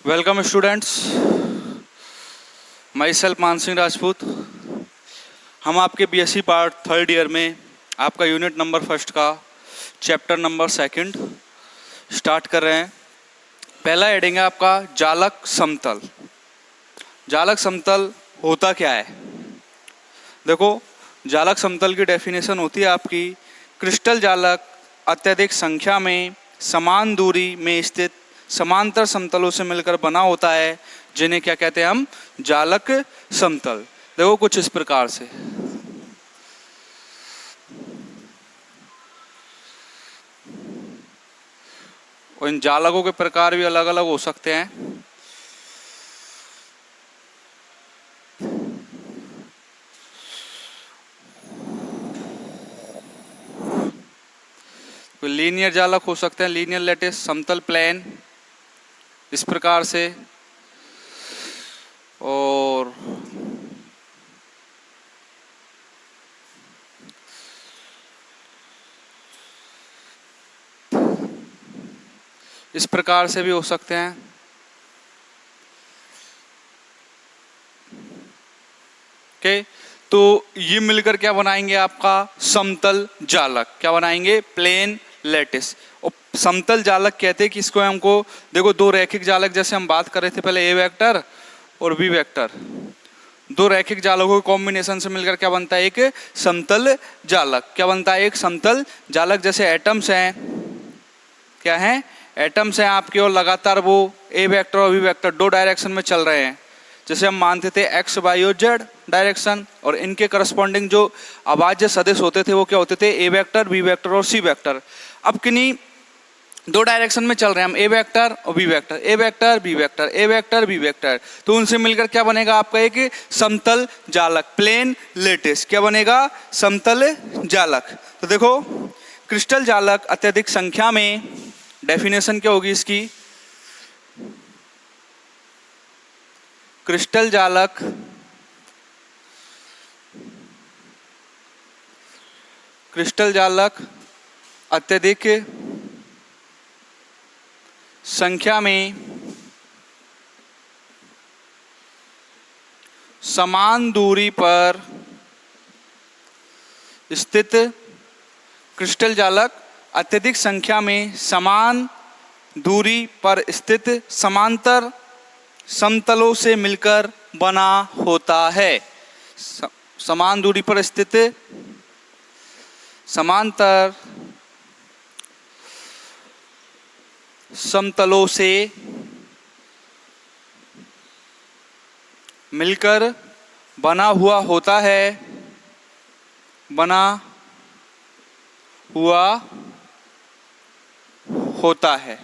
Welcome students, my self मान सिंह राजपूत। हम आपके बीएससी पार्ट थर्ड ईयर में आपका यूनिट नंबर फर्स्ट का चैप्टर नंबर सेकंड स्टार्ट कर रहे हैं। पहला हेडिंग है आपका जालक समतल। जालक समतल होता क्या है? देखो, जालक समतल की डेफिनेशन होती है आपकी, क्रिस्टल जालक अत्यधिक संख्या में समान दूरी में स्थित समांतर समतलों से मिलकर बना होता है, जिन्हें क्या कहते हैं हम? जालक समतल। देखो कुछ इस प्रकार से, और इन जालकों के प्रकार भी अलग अलग हो सकते हैं। कोई लीनियर जालक हो सकते हैं, लीनियर लैटिस, समतल प्लेन, इस प्रकार से। और इस प्रकार से भी हो सकते हैं। ओके, तो ये मिलकर क्या बनाएंगे? आपका समतल जालक। क्या बनाएंगे? Plane lattice. और समतल जालक कहते हैं कि इसको हमको, देखो, दो रैखिक जालक, जैसे हम बात कर रहे थे पहले, ए वेक्टर और बी वेक्टर, दो रैखिक जालकों के कॉम्बिनेशन से मिलकर क्या बनता है? एक समतल जालक। क्या बनता है? एक समतल जालक। जैसे एटम्स हैं, क्या हैं? एटम्स हैं आपके, और लगातार वो ए वेक्टर और बी वेक्टर दो डायरेक्शन में चल रहे हैं। जैसे हम मानते थे एक्स वाई और जेड डायरेक्शन, और इनके करस्पॉन्डिंग जो अभाज्य सदिश होते थे वो क्या होते थे? ए वेक्टर, बी वेक्टर और सी वेक्टर। अब किन्हीं दो डायरेक्शन में चल रहे हैं हम, ए वेक्टर और बी वेक्टर, ए वेक्टर बी वेक्टर, ए वेक्टर बी वेक्टर, तो उनसे मिलकर क्या बनेगा आपका? एक समतल जालक, प्लेन लैटिस। क्या बनेगा? समतल जालक। तो देखो, क्रिस्टल जालक अत्यधिक संख्या में, डेफिनेशन क्या होगी इसकी? क्रिस्टल जालक अत्यधिक संख्या में समान दूरी पर स्थित, क्रिस्टल जालक अत्यधिक संख्या में समान दूरी पर स्थित समांतर समतलों से मिलकर बना होता है। समान दूरी पर स्थित समांतर समतलों से मिलकर बना हुआ होता है, बना हुआ होता है।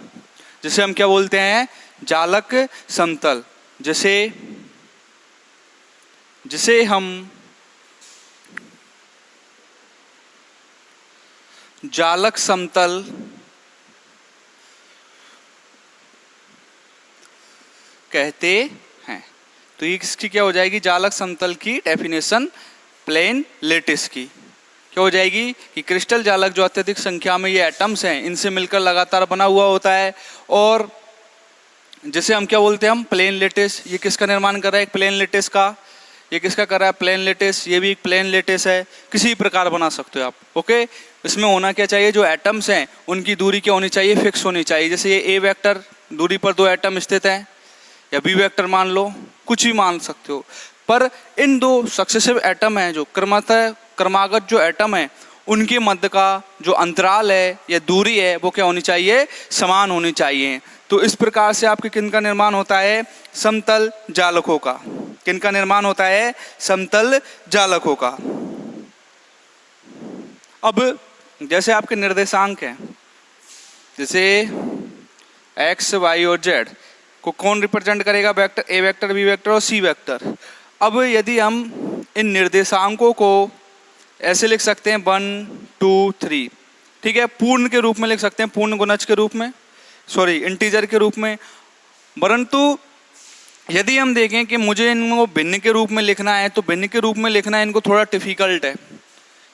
जिसे हम क्या बोलते हैं? जालक समतल। जिसे हम जालक समतल कहते हैं। तो ये किसकी क्या हो जाएगी? जालक समतल की डेफिनेशन प्लेन लैटिस की क्या हो जाएगी? कि क्रिस्टल जालक जो अत्यधिक संख्या में ये एटम्स हैं, इनसे मिलकर लगातार बना हुआ होता है, और जिसे हम क्या बोलते हैं? हम प्लेन लैटिस। ये किसका निर्माण कर रहा है? एक प्लेन लैटिस का। ये किसका कर रहा है? Plane lattice. ये भी एक प्लेन लैटिस है। किसी प्रकार बना सकते हो आप। ओके, इसमें होना क्या चाहिए? जो एटम्स हैं उनकी दूरी क्या होनी चाहिए? फिक्स होनी चाहिए। जैसे ये ए वेक्टर दूरी पर दो एटम स्थित हैं, या बी वेक्टर मान लो, कुछ भी मान सकते हो, पर इन दो सक्सेसिव एटम हैं, जो क्रमागत जो एटम है, उनके मध्य का जो अंतराल है या दूरी है वो क्या होनी चाहिए? समान होनी चाहिए। तो इस प्रकार से आपके किन का निर्माण होता है? समतल जालकों का। किन का निर्माण होता है? समतल जालकों का। अब जैसे आपके निर्देशांक हैं, जैसे एक्स वाई और जेड को कौन रिप्रेजेंट करेगा? वेक्टर, ए वेक्टर, बी वेक्टर और सी वेक्टर। अब यदि हम इन निर्देशांकों को ऐसे लिख सकते हैं 1 2 3, ठीक है, पूर्ण के रूप में लिख सकते हैं, पूर्ण गुणज के रूप में, सॉरी इंटीजर के रूप में। परंतु यदि हम देखें कि मुझे इनको भिन्न के रूप में लिखना है, तो भिन्न के रूप में लिखना इनको थोड़ा डिफिकल्ट है।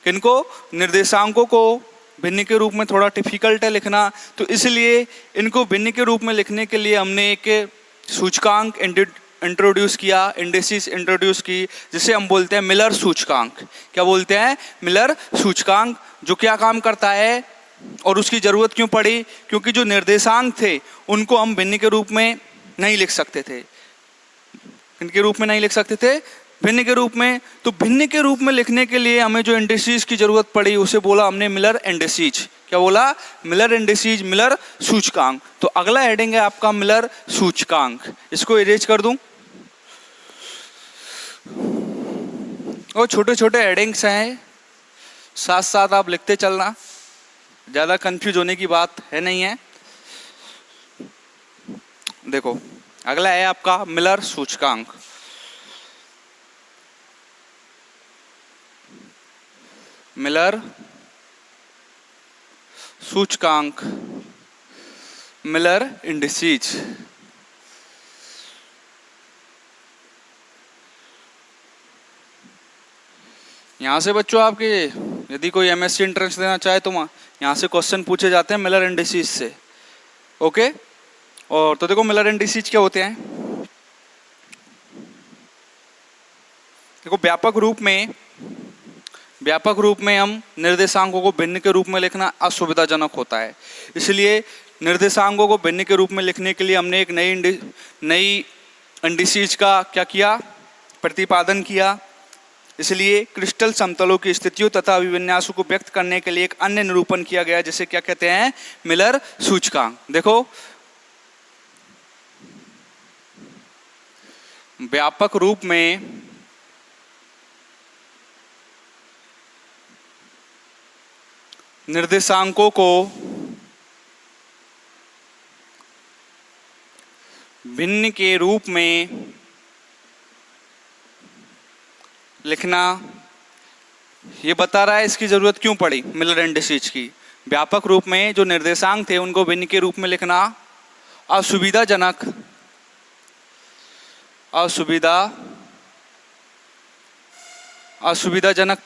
किनको? निर्देशांकों को भिन्न के रूप में थोड़ा डिफिकल्ट है लिखना। तो इसलिए इनको भिन्न के रूप में लिखने के लिए हमने एक सूचकांक इंट्रोड्यूस किया, इंडिसेस इंट्रोड्यूस की, जिसे हम बोलते हैं मिलर सूचकांक। क्या बोलते हैं? मिलर सूचकांक। जो क्या काम करता है और उसकी जरूरत क्यों पड़ी? क्योंकि जो निर्देशांक थे उनको हम भिन्न के रूप में नहीं लिख सकते थे। इनके रूप में नहीं लिख सकते थे, भिन्न के रूप में। तो भिन्न के रूप में लिखने के लिए हमें जो इंडिसेस की जरूरत पड़ी उसे बोला हमने मिलर इंडिसेस। क्या बोला? मिलर इंडिसेस, मिलर सूचकांक। तो अगला हेडिंग है आपका मिलर सूचकांक। इसको इरेज कर दूं। और छोटे छोटे हेडिंग्स हैं, साथ साथ आप लिखते चलना, ज्यादा कंफ्यूज होने की बात है नहीं है। देखो अगला है आपका मिलर सूचकांक। मिलर सूचकांक, मिलर इंडिसेस। यहां से बच्चों आपके यदि कोई एमएससी एंट्रेंस देना चाहे तो यहां से क्वेश्चन पूछे जाते हैं मिलर इंडिसेस से। ओके, और तो देखो मिलर इंडिसेस क्या होते हैं। देखो व्यापक रूप में हम निर्देशांकों को भिन्न के रूप में लिखना असुविधाजनक होता है। इसलिए निर्देशांकों को भिन्न के रूप में लिखने के लिए हमने एक नई इंडिसेस का क्या किया? प्रतिपादन किया। इसलिए क्रिस्टल समतलों की स्थितियों तथा अभिविन्यासों को व्यक्त करने के लिए एक अन्य निरूपण किया गया, जिसे क्या कहते हैं? मिलर सूचकांक। देखो व्यापक रूप में निर्देशांकों को भिन्न के रूप में लिखना, ये बता रहा है इसकी जरूरत क्यों पड़ी मिलर इंडिसेस की। व्यापक रूप में जो निर्देशांक थे उनको भिन्न के रूप में लिखना असुविधाजनक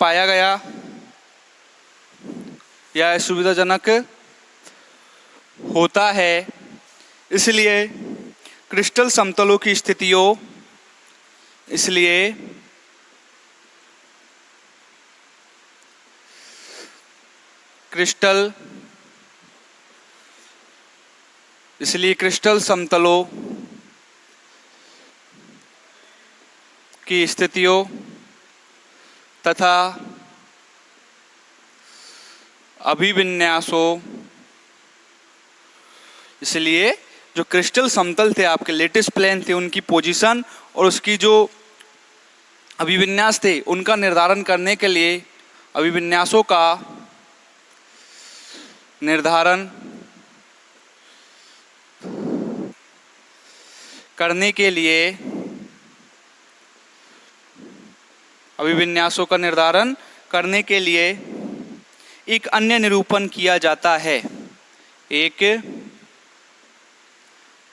पाया गया या असुविधाजनक होता है। इसलिए क्रिस्टल समतलों की स्थितियों क्रिस्टल समतलों की स्थितियों तथा अभिविन्यासों, इसलिए जो क्रिस्टल समतल थे आपके लेटिस प्लेन थे, उनकी पोजीशन और उसकी जो अभिविन्यास थे उनका निर्धारण करने के लिए, अभिविन्यासों का निर्धारण करने के लिए, अभिविन्यासों का निर्धारण करने के लिए एक अन्य निरूपण किया जाता है। एक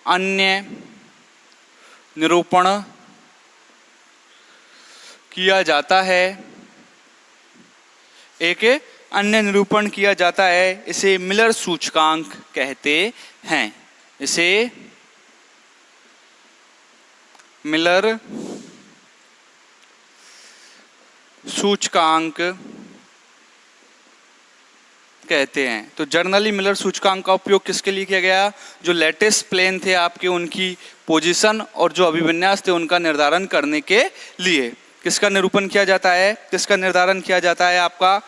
अन्य निरूपण किया जाता है। एक अन्य निरूपण किया जाता है, इसे मिलर सूचकांक कहते हैं। इसे मिलर सूचकांक कहते हैं। तो जर्नली मिलर सूचकांक का उपयोग किसके लिए किया गया? जो लेटिस प्लेन थे आपके उनकी पोजीशन और जो अभिविन्यास थे उनका निर्धारण करने के लिए। किसका निरूपण किया जाता है? किसका निर्धारण किया जाता है? आपका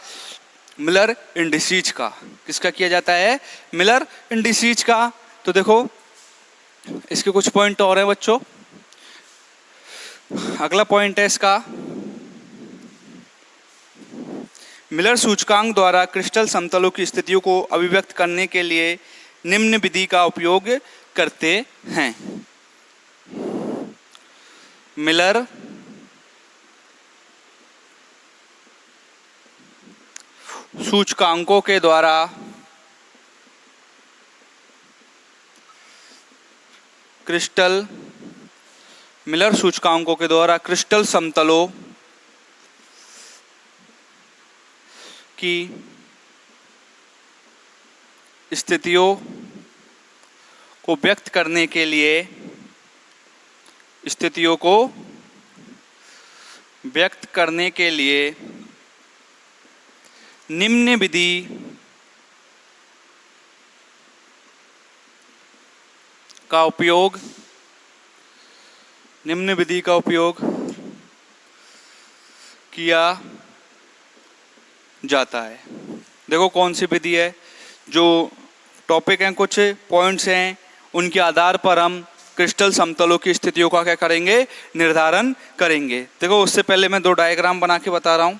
मिलर इंडिसेस का। किसका किया जाता है? मिलर इंडिसेस का। तो देखो इसके कुछ पॉइंट और हैं बच्चों। अगला पॉइंट है इसका, मिलर सूचकांक द्वारा क्रिस्टल समतलों की स्थितियों को अभिव्यक्त करने के लिए निम्न विधि का उपयोग करते हैं। मिलर सूचकांकों के द्वारा मिलर सूचकांकों के द्वारा क्रिस्टल समतलों की स्थितियों को व्यक्त करने के लिए स्थितियों को व्यक्त करने के लिए निम्न विधि का उपयोग किया जाता है। देखो कौन सी विधि है, जो टॉपिक हैं, कुछ पॉइंट्स हैं, उनके आधार पर हम क्रिस्टल समतलों की स्थितियों का क्या करेंगे, निर्धारण करेंगे। देखो उससे पहले मैं दो डायग्राम बना के बता रहा हूं।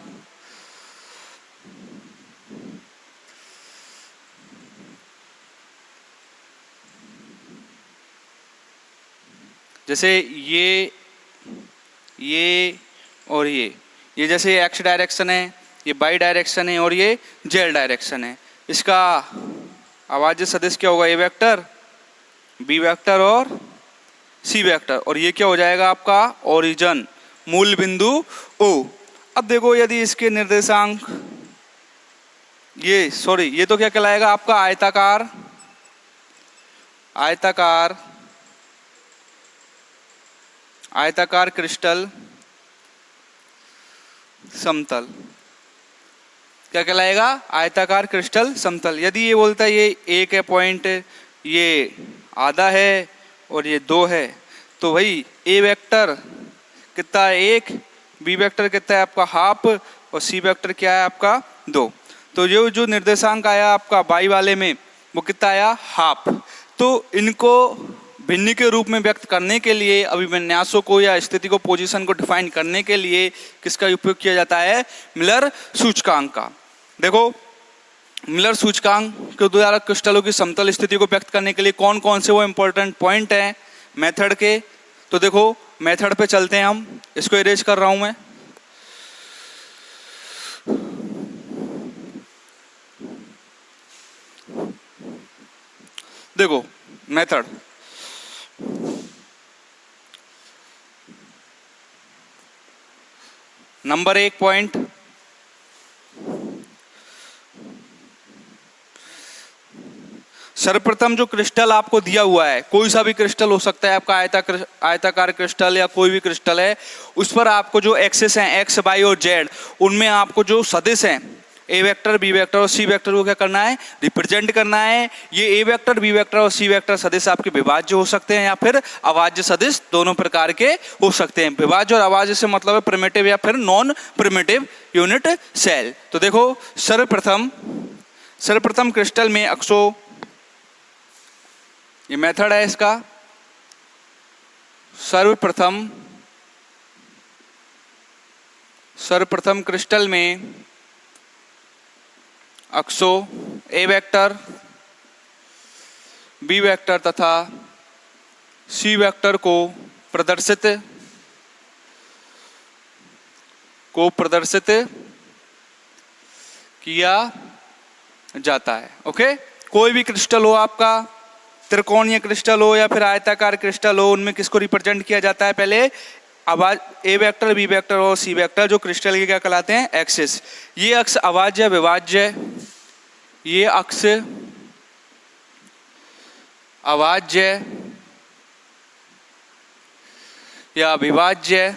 जैसे ये और ये जैसे एक्स डायरेक्शन है, ये बाई डायरेक्शन है और ये जेड डायरेक्शन है। इसका अभाज्य सदिश क्या होगा, ए वेक्टर, बी वेक्टर और सी वेक्टर, और ये क्या हो जाएगा आपका ओरिजिन, मूल बिंदु ओ। अब देखो यदि इसके निर्देशांक ये तो क्या कहलाएगा आपका आयताकार क्रिस्टल समतल, क्या कहलाएगा, आयताकार क्रिस्टल समतल। यदि ये बोलता है ये एक है पॉइंट, ये आधा है और ये 2 है, तो भाई ए वेक्टर कितना है 1, बी वेक्टर कितना है आपका हाफ और सी वेक्टर क्या है आपका 2। तो जो निर्देशांक आया आपका बाई वाले में वो कितना आया हाफ। तो इनको भिन्न के रूप में व्यक्त करने के लिए, अभिविन्यासों को या स्थिति को, पोजीशन को डिफाइन करने के लिए किसका उपयोग किया जाता है, मिलर सूचकांक का। देखो मिलर सूचकांक के द्वारा क्रिस्टलों की समतल स्थिति को व्यक्त करने के लिए कौन कौन से वो इंपॉर्टेंट पॉइंट हैं मेथड के। तो देखो मेथड पे चलते हैं हम, इसको इरेज कर रहा हूं मैं। देखो मेथड, नंबर 1 पॉइंट, सर्वप्रथम जो क्रिस्टल आपको दिया हुआ है, कोई सा भी क्रिस्टल हो सकता है आपका, आयताकार क्रिस्टल या कोई भी क्रिस्टल है, उस पर आपको जो एक्सेस हैं एक्स वाई और जेड, उनमें आपको जो सदिश हैं ए वेक्टर, बी वेक्टर और सी वेक्टर को क्या करना है, रिप्रेजेंट करना है। ये ए वेक्टर, बी वेक्टर और सी वेक्टर सदिश आपके विभाज्य हो सकते हैं या फिर अभाज्य सदिश, दोनों प्रकार के हो सकते हैं। विभाज्य और अभाज्य से मतलब है प्रिमिटिव या फिर नॉन प्रिमिटिव यूनिट सेल। तो देखो सर्वप्रथम क्रिस्टल में अक्सो, ये मेथड है इसका, सर्वप्रथम क्रिस्टल में अक्सो ए वेक्टर, बी वेक्टर तथा सी वेक्टर को प्रदर्शित किया जाता है। ओके, कोई भी क्रिस्टल हो आपका, त्रिकोणीय क्रिस्टल हो या फिर आयताकार क्रिस्टल हो, उनमें किसको रिप्रेजेंट किया जाता है, पहले ए वेक्टर, बी वेक्टर और सी वेक्टर, जो क्रिस्टल के क्या कहलाते हैं, एक्सिस। ये अक्ष अभाज्य, विभाज्य, ये अक्ष अभाज्य या विभाज्य,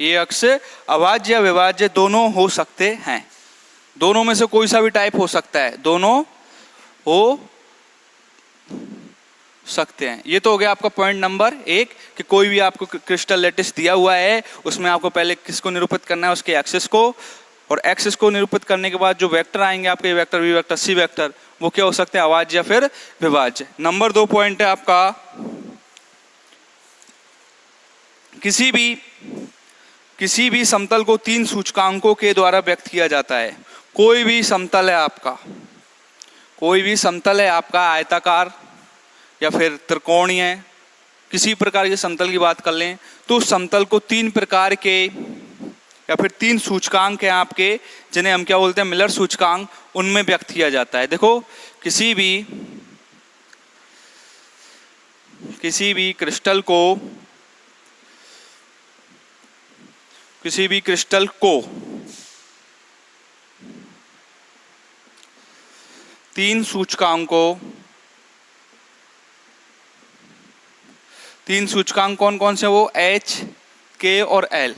ये अक्ष अभाज्य या विभाज्य दोनों हो सकते हैं। दोनों में से कोई सा भी टाइप हो सकता है, दोनों हो सकते हैं। ये तो हो गया आपका पॉइंट नंबर 1 कि कोई भी आपको क्रिस्टल लैटिस दिया हुआ है, उसमें आपको पहले किसको निरूपित करना है, उसके एक्सिस को, और एक्सिस को निरूपित करने के बाद जो वेक्टर आएंगे आपके, ए vector, B vector, C vector, वो क्या हो सकते हैं, अभाज्य या फिर विभाज्य। नंबर 2 पॉइंट है आपका, किसी भी समतल को 3 सूचकांकों के द्वारा व्यक्त किया जाता है। कोई भी समतल है आपका आयताकार या फिर त्रिकोणीय, किसी प्रकार के समतल की बात कर लें, तो समतल को 3 प्रकार के या फिर 3 सूचकांक हैं आपके, जिन्हें हम क्या बोलते हैं, मिलर सूचकांक, उनमें व्यक्त किया जाता है। देखो किसी भी क्रिस्टल को 3 सूचकांकों तीन सूचकांक कौन कौन से? वो एच, के और एल।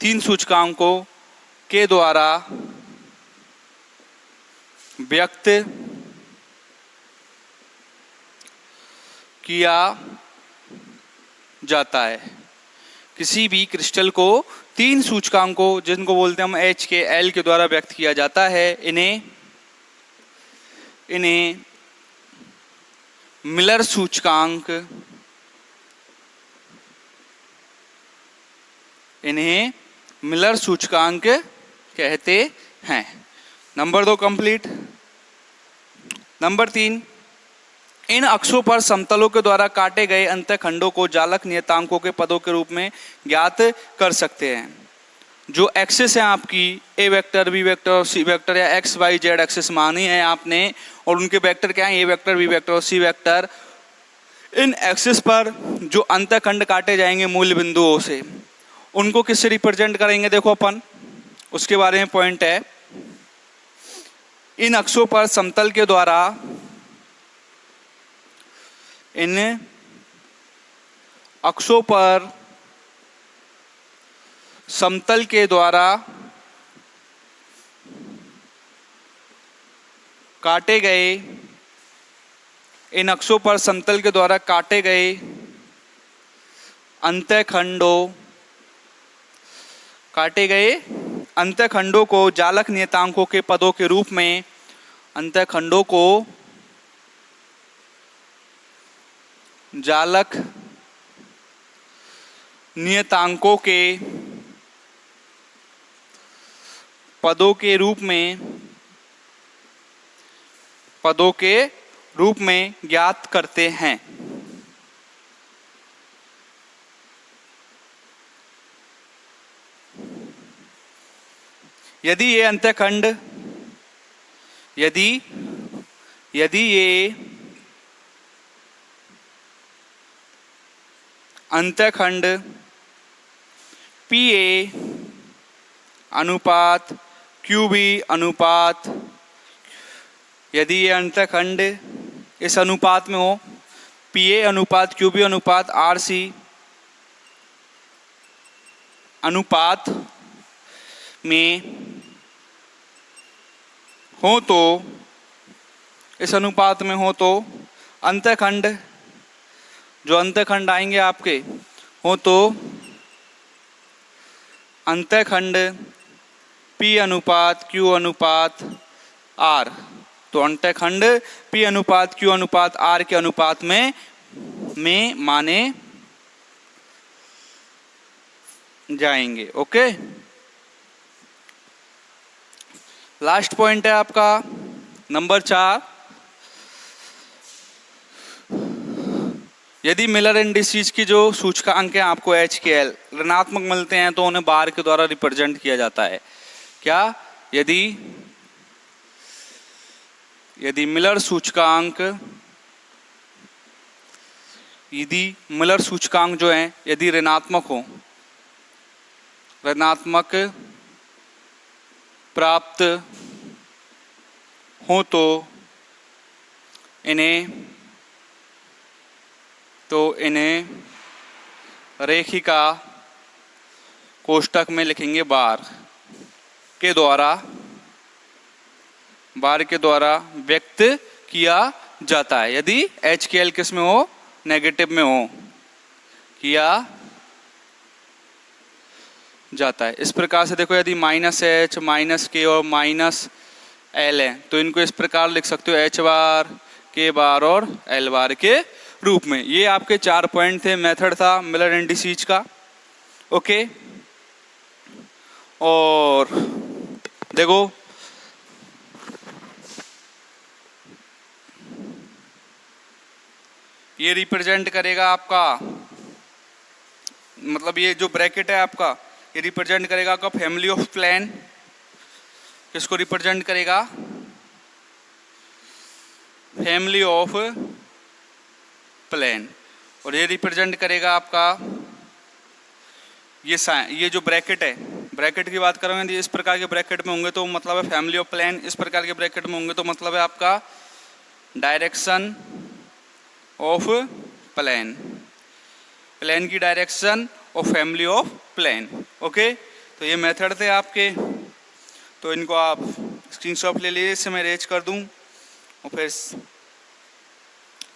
तीन सूचकांकों के द्वारा व्यक्त किया जाता है। किसी भी क्रिस्टल को तीन सूचकांकों, जिनको बोलते हैं हम एच, के, एल के द्वारा व्यक्त किया जाता है। इन्हें मिलर सूचकांक, इन्हें मिलर सूचकांक कहते हैं। Number 2 complete. नंबर 3, इन अक्षों पर समतलों के द्वारा काटे गए अंतःखंडों को जालक नियतांकों के पदों के रूप में ज्ञात कर सकते हैं। जो एक्सिस है आपकी, ए वेक्टर, बी वेक्टर और सी वेक्टर, या एक्स वाई जेड एक्सिस मानी है आपने, और उनके वेक्टर क्या है? ए वेक्टर, बी वेक्टर और सी वेक्टर। इन एक्सिस पर जो अंतःखंड काटे जाएंगे मूल बिंदुओं से, उनको किससे रिप्रेजेंट करेंगे? देखो अपन उसके बारे में पॉइंट है। इन अक्षों पर समतल के द्वारा, इन अक्षों पर समतल के द्वारा काटे गए, इन अक्षों पर समतल के द्वारा काटे गए अंतःखंडों को जालक नियतांकों के पदों के रूप में, अंतःखंडों को जालक नियतांकों के पदों के रूप में ज्ञात करते हैं। यदि ये अंतःखंड, यदि ये अंतःखंड PA अनुपात QB अनुपात, यदि ये अंतःखंड इस अनुपात में हो, PA अनुपात QB अनुपात RC अनुपात में हो, तो इस अनुपात में हो तो अंतःखंड, जो अंतःखंड आएंगे आपके हो, तो अंतःखंड P अनुपात Q अनुपात R, तो अंतःखंड P अनुपात Q अनुपात R के अनुपात में माने जाएंगे। ओके, लास्ट पॉइंट है आपका नंबर 4। यदि मिलर इंडिसेस की जो सूचकांक है आपको एच, के, एल ऋणात्मक मिलते हैं, तो उन्हें बार के द्वारा रिप्रेजेंट किया जाता है। क्या? यदि मिलर सूचकांक जो है यदि ऋणात्मक प्राप्त हो, तो इन्हें रेखिका कोष्ठक में लिखेंगे बार के द्वारा व्यक्त किया जाता है। यदि एच, के, एल किस में हो? नेगेटिव में हो, किया जाता है। इस प्रकार से देखो, यदि -H, -K और -L है, तो इनको इस प्रकार लिख सकते हो H बार, K बार और L बार के रूप में। ये आपके 4 पॉइंट थे, मेथड था मिलर इंडिसेस का। ओके, और देखो ये रिप्रेजेंट करेगा आपका, मतलब ये जो ब्रैकेट है आपका, ये रिप्रेजेंट करेगा आपका फैमिली ऑफ प्लेन। किसको रिप्रेजेंट करेगा? Family of plane. और ये रिप्रेजेंट करेगा आपका ये जो ब्रैकेट है, ब्रैकेट की बात करेंगे, इस प्रकार के ब्रैकेट में होंगे तो मतलब है फैमिली ऑफ प्लेन, इस प्रकार के ब्रैकेट में होंगे तो मतलब है आपका डायरेक्शन ऑफ प्लेन। प्लेन की डायरेक्शन और फैमिली ऑफ प्लेन। ओके, तो ये मेथड थे आपके, तो इनको आप स्क्रीनशॉट ले लीजिए, इससे मैं अरेंज कर दूं और फिर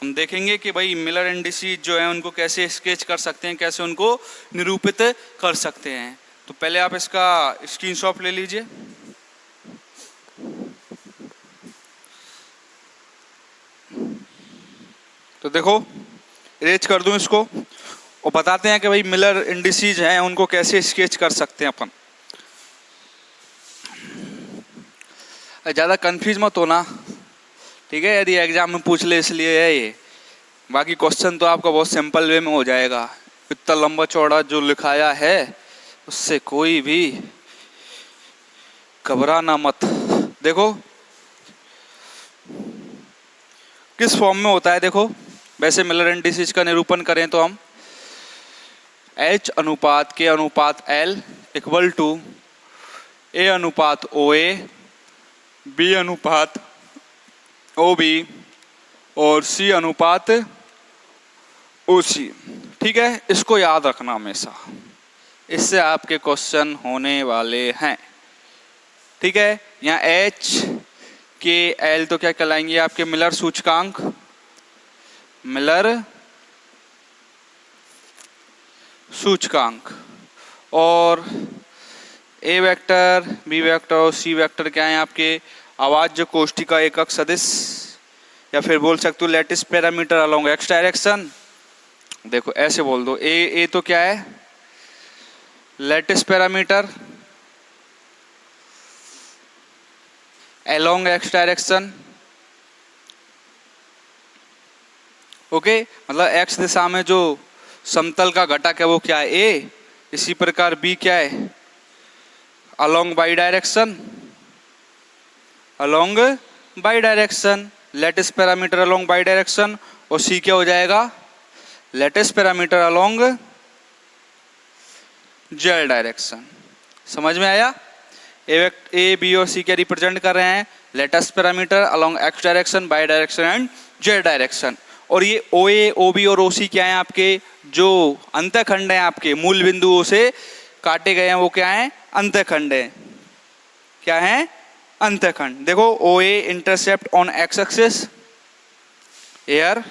हम देखेंगे कि भाई मिलर इंडिसेस जो है उनको कैसे स्केच कर सकते हैं, कैसे उनको निरूपित कर सकते हैं। तो पहले आप इसका स्क्रीनशॉट ले लीजिए। तो देखो अरेंज कर दूं इसको और बताते हैं कि भाई मिलर इंडिसेस हैं उनको कैसे स्केच कर सकते हैं अपन। ज़्यादा कंफ्यूज मत होना, ठीक है, यदि एग्जाम में पूछ ले इसलिए है ये, बाकी क्वेश्चन तो आपका बहुत सिंपल वे में हो जाएगा। इतना लंबा चौड़ा जो लिखाया है उससे कोई भी घबराना मत। देखो किस फॉर्म में होता है, देखो वैसे मिलर इंडिसेस का निरूपण करें तो हम H अनुपात K अनुपात L इक्वल टू A अनुपात OA, B अनुपात OB और C अनुपात OC। ठीक है, इसको याद रखना हमेशा, इससे आपके क्वेश्चन होने वाले हैं। ठीक है, यहाँ H K L तो क्या कहलाएंगे आपके मिलर सूचकांक, मिलर सूचकांक, और A वेक्टर, B वेक्टर और C वेक्टर क्या है आपके अभाज्य कोष्ठी का एकक सदिश, या फिर बोल सकते हो lattice parameter along x direction. देखो ऐसे बोल दो, ए तो क्या है lattice parameter along x direction. Okay, मतलब एक्स दिशा में जो समतल का घटक है वो क्या है ए, इसी प्रकार बी क्या है along by direction, along by direction lattice parameter along by direction, और सी क्या हो जाएगा lattice parameter along Z direction. समझ में आया? ए बी और सी क्या रिप्रेजेंट कर रहे हैं lattice parameter along x direction, by direction and Z direction. और ये ओ ए ओ बी और ओ सी क्या है आपके जो अंतःखंड हैं आपके मूल बिंदुओं से काटे गए हैं वो क्या है अंतःखंड है। क्या है अंतःखंड। देखो O A intercept on x axis are,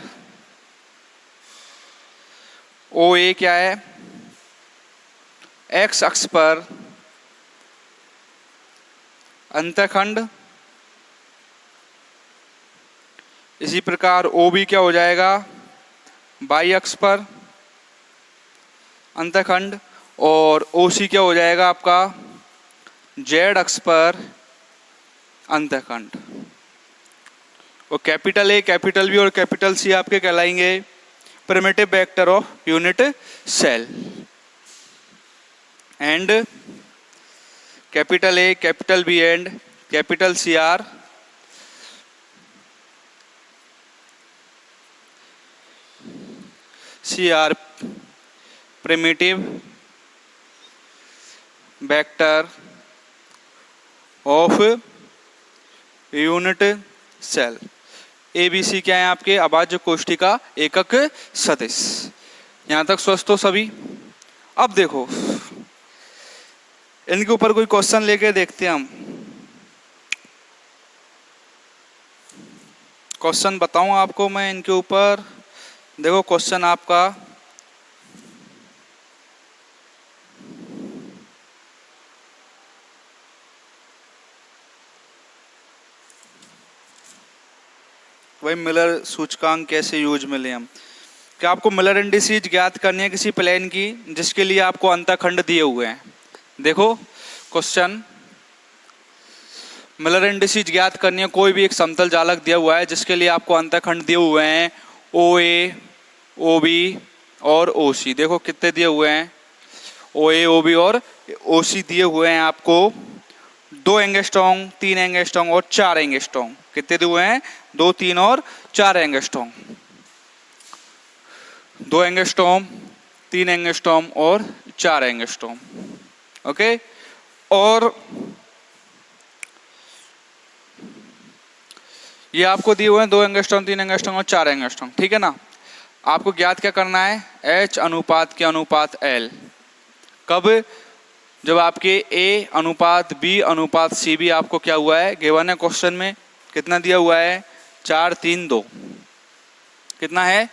O A क्या है एक्स अक्ष पर अंतःखंड, इसी प्रकार ओ बी क्या हो जाएगा बाई अक्ष पर अंतःखंड, और ओ सी क्या हो जाएगा आपका जेड अक्ष पर अंतःखंड। और कैपिटल ए कैपिटल बी और कैपिटल सी आपके कहलाएंगे primitive vector of unit cell, and capital A capital B and capital C are primitive vector of unit cell। A B C क्या है आपके अभाज्य कोष्ठी का एकक सदिश। यहां तक स्वस्थ हो सभी? अब देखो इनके ऊपर कोई क्वेश्चन लेके देखते हैं हम। क्वेश्चन बताऊं आपको मैं इनके ऊपर। देखो क्वेश्चन आपका वही मिलर सूचकांक कैसे यूज में ले हम। क्या आपको मिलर इंडिसेस ज्ञात करनी है किसी प्लेन की जिसके लिए आपको अंतःखंड दिए हुए हैं। देखो क्वेश्चन मिलर इंडिसेस ज्ञात करनी है, कोई भी एक समतल जालक दिया हुआ है जिसके लिए आपको अंतःखंड दिए हुए हैं ओ ए ओ बी और ओ सी। देखो कितने दिए हुए हैं ओ ए ओ बी और ओ सी दिए हुए हैं आपको 2 एंगस्ट्रॉम 3 एंगस्ट्रॉम और 4 एंगस्ट्रॉम। कितने दिए हुए हैं 2 3 और 4 एंगस्ट्रॉम। 2 एंगस्ट्रॉम 3 एंगस्ट्रॉम और 4 एंगस्ट्रॉम। ओके, और ये आपको दिए हुए हैं 2 एंगस्ट्रॉम 3 एंगस्ट्रॉम और 4 एंगस्ट्रॉम। ठीक है ना। आपको ज्ञात क्या करना है, H अनुपात के अनुपात L। कब, जब आपके A अनुपात B अनुपात C भी आपको क्या हुआ है, गिवन है क्वेश्चन में, कितना दिया हुआ है 4 3 2, कितना है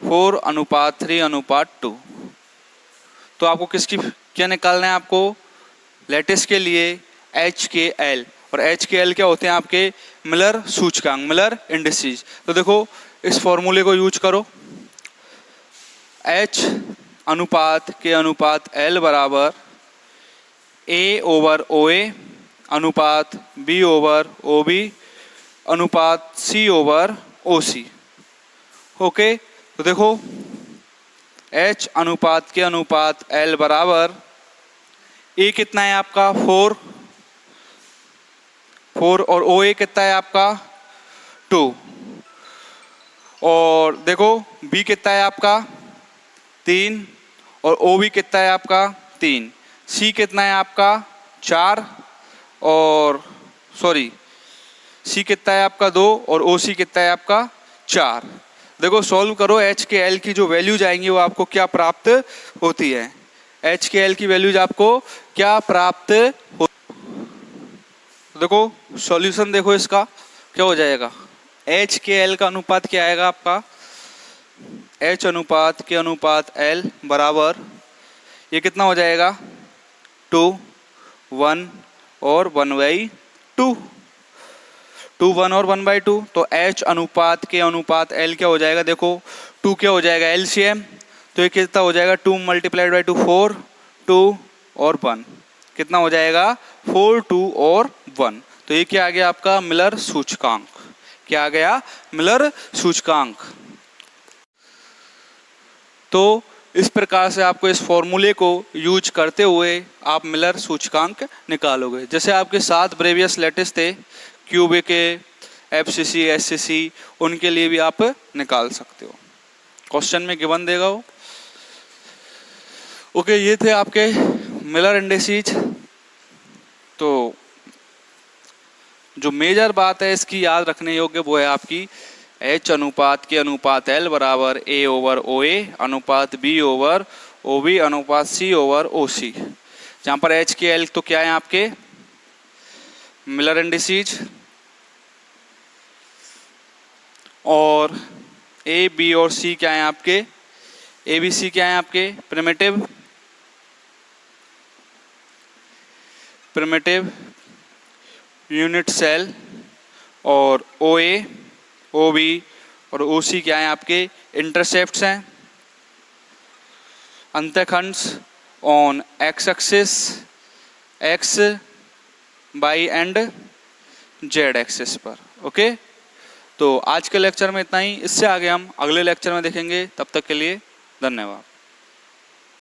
4 अनुपात 3 अनुपात 2। तो आपको किसकी क्या निकालना है, आपको लेटिस के लिए HKL, और HKL क्या होते हैं आपके मिलर सूचकांक, मिलर इंडिसेस। तो देखो इस फॉर्मूले को यूज करो, H अनुपात के अनुपात L बराबर A ओवर OA अनुपात B ओवर OB अनुपात C ओवर OC। ओके, तो देखो H अनुपात के अनुपात L बराबर A कितना है आपका 4 और OA कितना है आपका 2, और देखो B कितना है आपका 3 और OB कितना है आपका 3, C कितना है आपका 4 और C कितना है आपका 2 और OC कितना है आपका 4। देखो सॉल्व करो, HKL की जो वैल्यूज आएंगी वो आपको क्या प्राप्त होती है, HKL की वैल्यूज आपको क्या प्राप्त हो। देखो सॉल्यूशन देखो इसका क्या हो जाएगा, HKL का अनुपात क्या आएगा आपका, H अनुपात के अनुपात L बराबर ये कितना हो जाएगा 2 1 और 1/2, 2 1 और 1/2। तो H अनुपात के अनुपात L क्या हो जाएगा, देखो 2 क्या हो जाएगा LCM, तो ये कितना हो जाएगा 2 × 2 4, 2 और 1 कितना हो जाएगा 4 2 और 1। तो ये क्या आ गया आपका मिलर सूचकांक, क्या आ गया मिलर सूचकांक। तो इस प्रकार से आपको इस फॉर्मूले को यूज करते हुए आप मिलर सूचकांक निकालोगे। जैसे आपके 7 ब्रेवियस लेटिस थे क्यूबिक के, FCC SCC, उनके लिए भी आप निकाल सकते हो, क्वेश्चन में गिवन देगा वो। ओके, ये थे आपके मिलर इंडिसेज। तो जो मेजर बात है इसकी याद रखने योग्य वो है आपकी H अनुपात के अनुपात L बराबर A ओवर OA अनुपात B ओवर OB अनुपात C ओवर OC, जहाँ पर H के L तो क्या है आपके मिलर इंडिसेज, और A B और C क्या है आपके, A B C क्या है आपके प्रिमिटिव यूनिट सेल, और OA OB और OC क्या है आपके इंटरसेप्ट्स हैं, अंतःखंड्स on X axis, X Y and Z axis पर। ओके, तो आज के लेक्चर में इतना ही, इससे आगे हम अगले लेक्चर में देखेंगे। तब तक के लिए धन्यवाद।